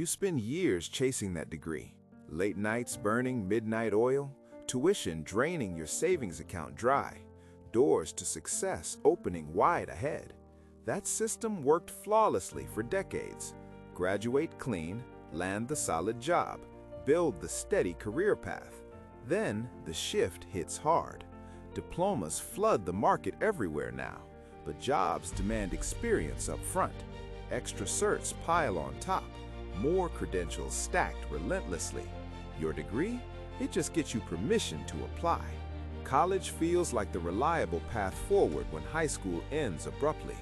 You spend years chasing that degree. Late nights burning midnight oil, tuition draining your savings account dry, doors to success opening wide ahead. That system worked flawlessly for decades. Graduate clean, land the solid job, build the steady career path. Then the shift hits hard. Diplomas flood the market everywhere now, but jobs demand experience up front. Extra certs pile on top, more credentials stacked relentlessly. Your degree? It just gets you permission to apply. College feels like the reliable path forward when high school ends abruptly.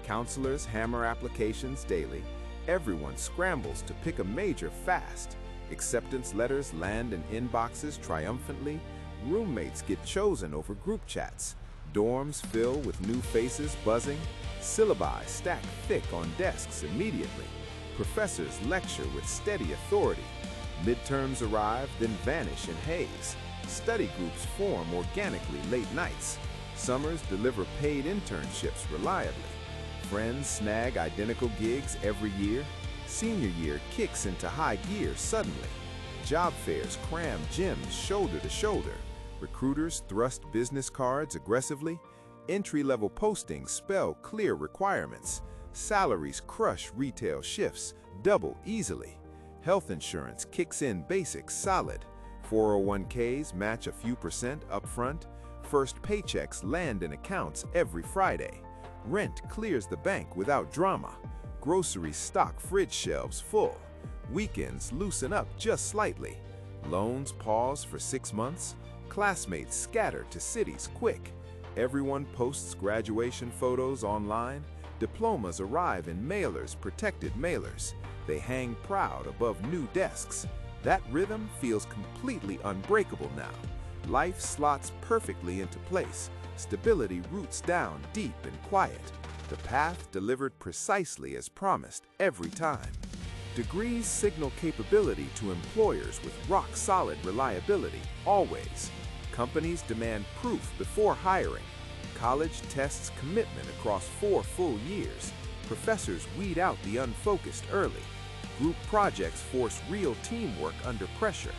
Counselors hammer applications daily. Everyone scrambles to pick a major fast. Acceptance letters land in inboxes triumphantly. Roommates get chosen over group chats. Dorms fill with new faces buzzing. Syllabi stack thick on desks immediately. Professors lecture with steady authority. Midterms arrive, then vanish in haze. Study groups form organically late nights. Summers deliver paid internships reliably. Friends snag identical gigs every year. Senior year kicks into high gear suddenly. Job fairs cram gyms shoulder to shoulder. Recruiters thrust business cards aggressively. Entry-level postings spell clear requirements. Salaries crush retail shifts, double easily. Health insurance kicks in basics solid. 401ks match a few percent upfront. First paychecks land in accounts every Friday. Rent clears the bank without drama. Groceries stock fridge shelves full. Weekends loosen up just slightly. Loans pause for 6 months. Classmates scatter to cities quick. Everyone posts graduation photos online. Diplomas arrive in mailers, protected mailers. They hang proud above new desks. That rhythm feels completely unbreakable now. Life slots perfectly into place. Stability roots down deep and quiet. The path delivered precisely as promised every time. Degrees signal capability to employers with rock-solid reliability, always. Companies demand proof before hiring. College tests commitment across 4 full years. Professors weed out the unfocused early. Group projects force real teamwork under pressure.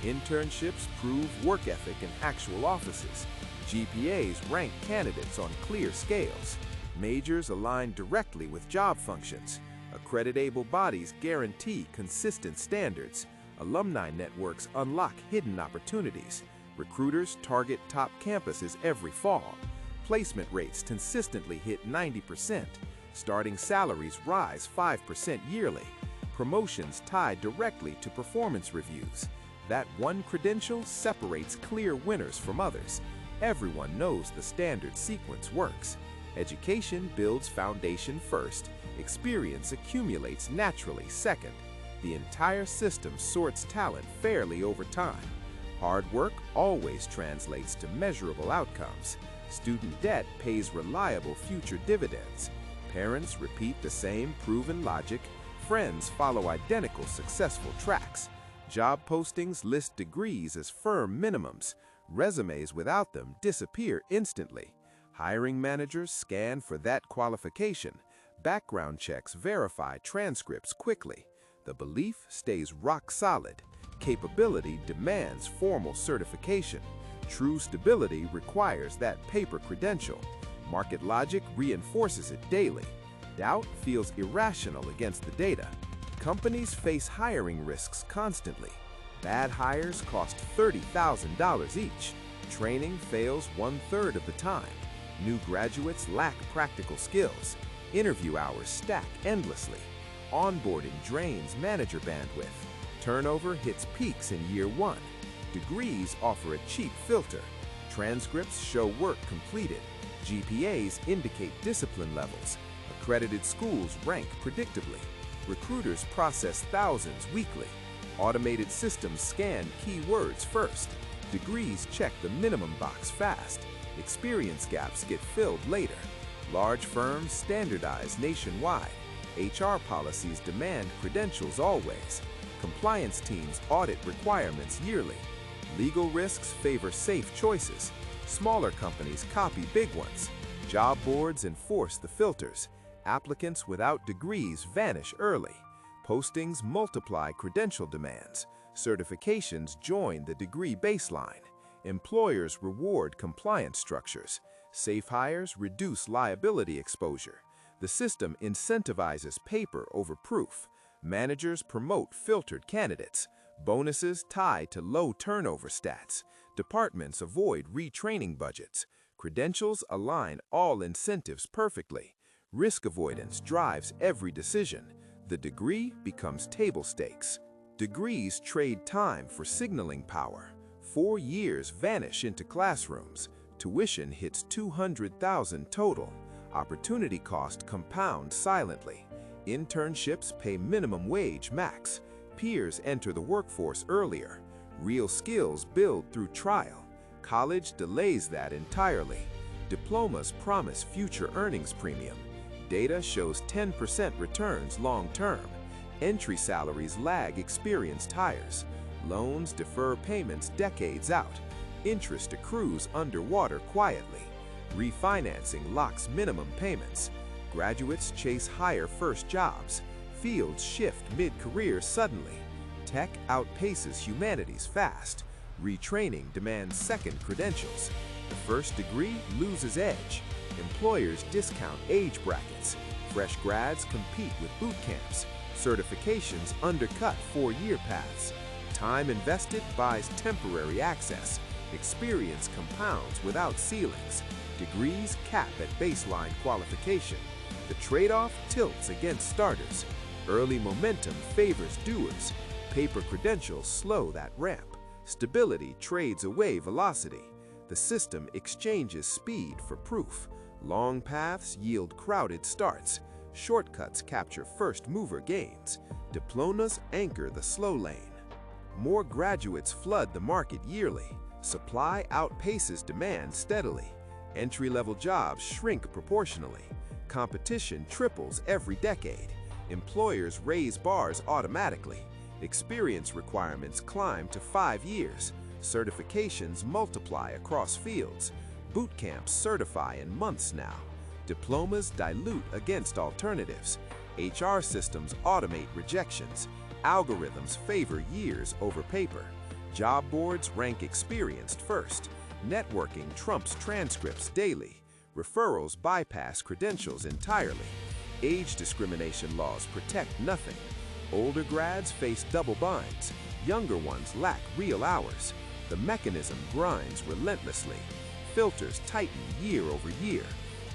Internships prove work ethic in actual offices. GPAs rank candidates on clear scales. Majors align directly with job functions. Accreditable bodies guarantee consistent standards. Alumni networks unlock hidden opportunities. Recruiters target top campuses every fall. Placement rates consistently hit 90%. Starting salaries rise 5% yearly. Promotions tied directly to performance reviews. That one credential separates clear winners from others. Everyone knows the standard sequence works. Education builds foundation first. Experience accumulates naturally second. The entire system sorts talent fairly over time. Hard work always translates to measurable outcomes. Student debt pays reliable future dividends. Parents repeat the same proven logic. Friends follow identical successful tracks. Job postings list degrees as firm minimums. Resumes without them disappear instantly. Hiring managers scan for that qualification. Background checks verify transcripts quickly. The belief stays rock solid. Capability demands formal certification. True stability requires that paper credential. Market logic reinforces it daily. Doubt feels irrational against the data. Companies face hiring risks constantly. Bad hires cost $30,000 each. Training fails 1/3 of the time. New graduates lack practical skills. Interview hours stack endlessly. Onboarding drains manager bandwidth. Turnover hits peaks in year 1. Degrees offer a cheap filter. Transcripts show work completed. GPAs indicate discipline levels. Accredited schools rank predictably. Recruiters process thousands weekly. Automated systems scan keywords first. Degrees check the minimum box fast. Experience gaps get filled later. Large firms standardize nationwide. HR policies demand credentials always. Compliance teams audit requirements yearly. Legal risks favor safe choices. Smaller companies copy big ones. Job boards enforce the filters. Applicants without degrees vanish early. Postings multiply credential demands. Certifications join the degree baseline. Employers reward compliance structures. Safe hires reduce liability exposure. The system incentivizes paper over proof. Managers promote filtered candidates. Bonuses tie to low turnover stats. Departments avoid retraining budgets. Credentials align all incentives perfectly. Risk avoidance drives every decision. The degree becomes table stakes. Degrees trade time for signaling power. 4 years vanish into classrooms. Tuition hits $200,000 total. Opportunity cost compounds silently. Internships pay minimum wage max. Peers enter the workforce earlier. Real skills build through trial. College delays that entirely. Diplomas promise future earnings premium. Data shows 10% returns long-term. Entry salaries lag experienced hires. Loans defer payments decades out. Interest accrues underwater quietly. Refinancing locks minimum payments. Graduates chase higher first jobs. Fields shift mid-career suddenly. Tech outpaces humanities fast. Retraining demands second credentials. The first degree loses edge. Employers discount age brackets. Fresh grads compete with boot camps. Certifications undercut 4-year paths. Time invested buys temporary access. Experience compounds without ceilings. Degrees cap at baseline qualification. The trade-off tilts against starters. Early momentum favors doers. Paper credentials slow that ramp. Stability trades away velocity. The system exchanges speed for proof. Long paths yield crowded starts. Shortcuts capture first-mover gains. Diplomas anchor the slow lane. More graduates flood the market yearly. Supply outpaces demand steadily. Entry-level jobs shrink proportionally. Competition triples every decade. Employers raise bars automatically. Experience requirements climb to 5 years. Certifications multiply across fields. Bootcamps certify in months now. Diplomas dilute against alternatives. HR systems automate rejections. Algorithms favor years over paper. Job boards rank experienced first. Networking trumps transcripts daily. Referrals bypass credentials entirely. Age discrimination laws protect nothing. Older grads face double binds. Younger ones lack real hours. The mechanism grinds relentlessly. Filters tighten year over year.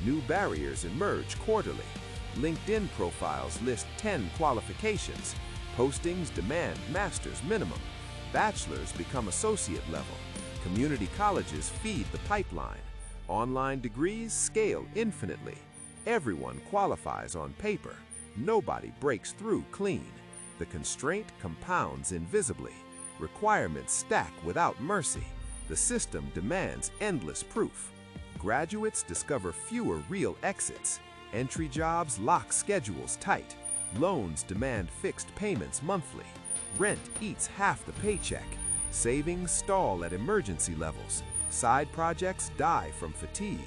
New barriers emerge quarterly. LinkedIn profiles list 10 qualifications. Postings demand master's minimum. Bachelors become associate level. Community colleges feed the pipeline. Online degrees scale infinitely. Everyone qualifies on paper. Nobody breaks through clean. The constraint compounds invisibly. Requirements stack without mercy. The system demands endless proof. Graduates discover fewer real exits. Entry jobs lock schedules tight. Loans demand fixed payments monthly. Rent eats half the paycheck. Savings stall at emergency levels. Side projects die from fatigue.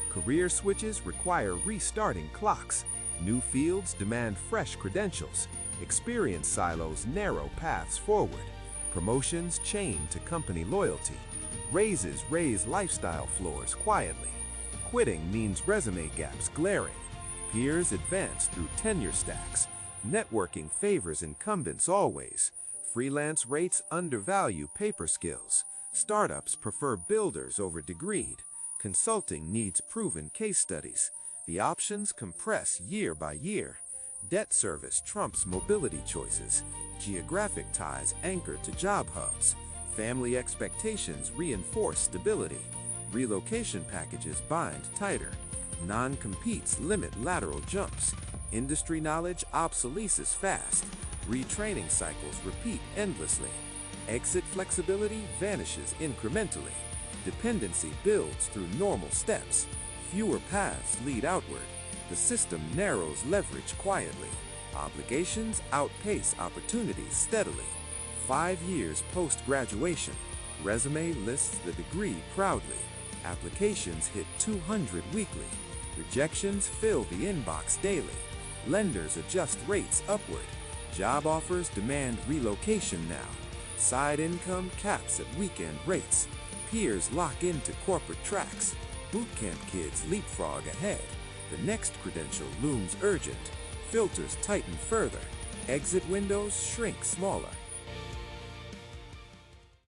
Career switches require restarting clocks. New fields demand fresh credentials. Experience silos narrow paths forward. Promotions chain to company loyalty. Raises raise lifestyle floors quietly. Quitting means resume gaps glaring. Peers advance through tenure stacks. Networking favors incumbents always. Freelance rates undervalue paper skills. Startups prefer builders over degreed. Consulting needs proven case studies. The options compress year by year. Debt service trumps mobility choices. Geographic ties anchor to job hubs. Family expectations reinforce stability. Relocation packages bind tighter. Non-competes limit lateral jumps. Industry knowledge obsoleses fast. Retraining cycles repeat endlessly. Exit flexibility vanishes incrementally. Dependency builds through normal steps. Fewer paths lead outward. The system narrows leverage quietly. Obligations outpace opportunities steadily. 5 years post-graduation, resume lists the degree proudly. Applications hit 200 weekly. Rejections fill the inbox daily. Lenders adjust rates upward. Job offers demand relocation now. Side income caps at weekend rates. Peers lock into corporate tracks. Bootcamp kids leapfrog ahead. The next credential looms urgent. Filters tighten further. Exit windows shrink smaller.